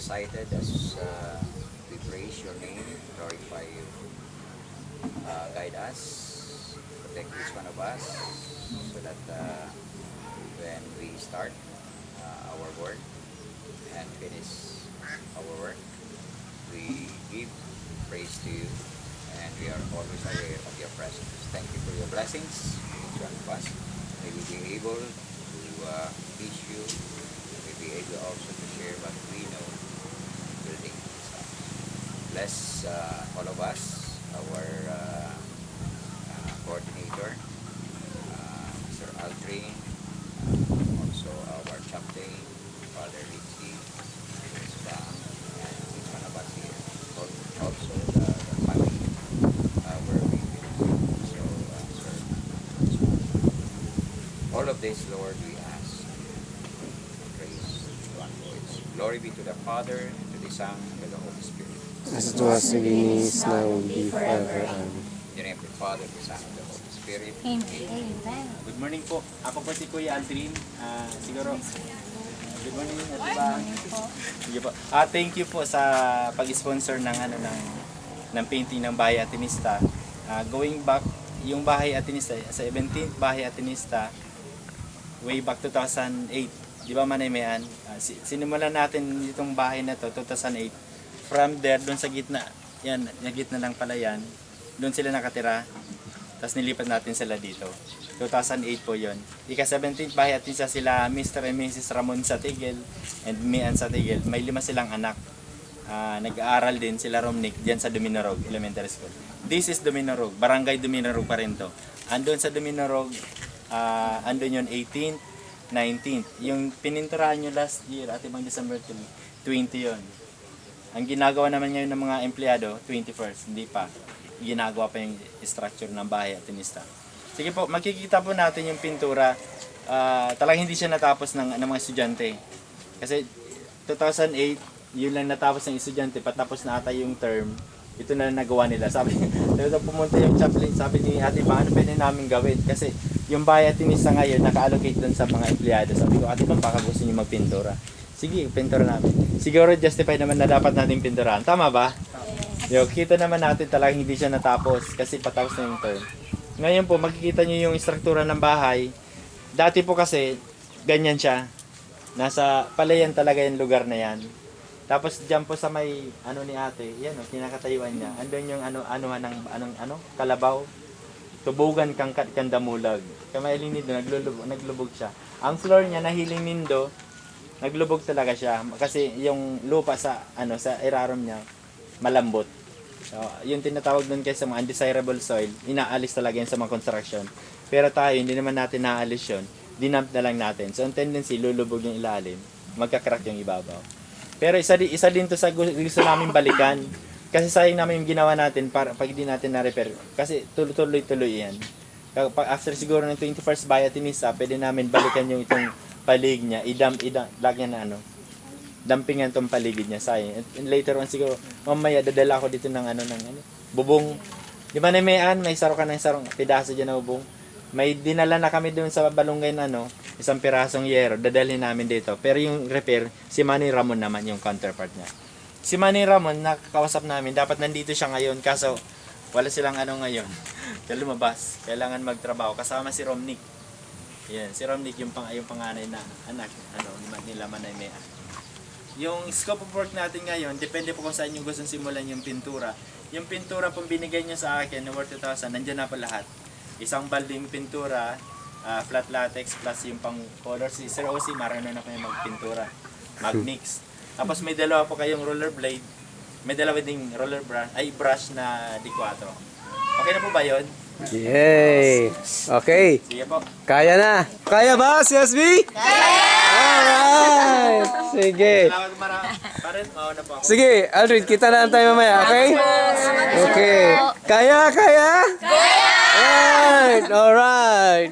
excited as we praise your name, glorify you. Guide us, protect each one of us, so that when we start our work and finish our work, we give praise to you, and we are always aware of your presence. Thank you for your blessings, each one of us. May we be able to teach you, may be able also to share what we know, building this house. Bless all of us, our coordinator, Mr. Aldrin, also our chaplain, Father Richie, Ms. Bang, and each one of us here. Also the family where we will serve. All of this, Lord, we ask and praise one voice. Glory be to the Father, and to the Son, and to the Holy Spirit. As it was in the is now will be forever. Amen. In the name of the Father, the Son, and the Holy Spirit. Amen. Good morning po. Ako po si Kuya Aldrin. Siguro. Good morning, Ate Bang. Sige po. Thank you po sa pag-sponsor ng ng painting ng Bahay Atenista. Going back yung Bahay Atenista sa 17th Bahay Atenista way back 2008. Di ba Manaymayan? Sinimulan natin itong bahay na to 2008. From there doon sa gitna, yan, yung gitna ng palayan, doon sila nakatira. Tapos nilipat natin sila dito. 2008 po yon. Ika-17th bahay at isa sila Mr. and Mrs. Ramon Satigel and Mian Satigel. May 5 silang anak. Nag-aaral din sila Romnick diyan sa Duminorog Elementary School. This is Duminorog. Barangay Duminorog pa rin to. Andun sa Duminorog, andun yun 18th, 19th. Yung pininturahan nyo last year, at ibang December 20 yon. Ang ginagawa naman ngayon ng mga empleyado, 21st, hindi pa. Ginagawa pa yung structure ng Bahay Atenista. Sige po, makikita po natin yung pintura. Talagang hindi siya natapos ng mga estudyante. Kasi 2008, yun lang natapos ng estudyante, patapos na ata yung term. Ito na nagawa nila. Sabi, pumunta yung chaplain, sabi ni Ate Bang, ano pwede namin gawin? Kasi yung Bahay Atenista ngayon, naka-allocate dun sa mga empleyado. Sabi ko, Ate Bang, baka gusto niyo magpintura. Sige, pintura namin. Siguro justify naman na dapat natin pinturahan. Tama ba? Yo, kita naman natin talagang hindi siya natapos kasi patapos na yung term. Ngayon po, makikita niyo yung struktura ng bahay. Dati po kasi, ganyan siya. Nasa palayan talaga yung lugar na yan. Tapos diyan po sa may ni ate, yan kinakatayuan niya. Andun yung kalabaw. Tubugan kang kandamulag. Kamailing nindo, naglubog siya. Ang floor niya, nahiling nindo, naglubog talaga siya. Kasi yung lupa sa irarom niya, malambot. So, yung tinatawag doon kasi sa mga undesirable soil, inaalis talaga yun sa mga construction. Pero tayo, hindi naman natin naaalis yun. Dinamp na lang natin. So, ang tendency, lulubog yung ilalim, magkakrak yung ibabaw. Pero isa din to sa gusto namin balikan. Kasi sayang namin yung ginawa natin para pag hindi natin na-repair. Kasi tuloy-tuloy yan. After siguro ng 21st Bahay Atenista, pwede namin balikan yung itong palig niya, lagyan na dampingan tong paligid niya, sayang. And later on siguro, mamaya dadala ako dito ng bubong. Di ba may saro ka ng sarong pedaso dyan na bubong? May dinala na kami doon sa balunggay na isang pirasong yero, dadalhin namin dito. Pero yung repair, si Manny Ramon naman yung counterpart niya. Si Manny Ramon, nakakausap namin, dapat nandito siya ngayon, kaso wala silang ngayon. Kaya lumabas, kailangan magtrabaho, kasama si Romnick. Yan, si Romnick yung panganay na anak, nila Manaymayan. Yung scope of work natin ngayon, depende po kung saan yung gusto simulan yung pintura. Yung pintura pong binigay nyo sa akin, na worth 2,000, nandiyan na po lahat. Isang balding pintura, flat latex, plus yung pang color. Si Sir O.C. marunong na po yung magpintura, mag-mix. Tapos may dalawa po kayong roller blade, may dalawa ding brush na D4. Okay na po ba yun? Yay! Okay. Sige po. Kaya na. Kaya ba, CSB? Kaya! Alright! Sige. Mauna po ako. Sige, Aldrin, kita na lang tayo mamaya, okay? Okay. Kaya? Kaya? Alright! Alright!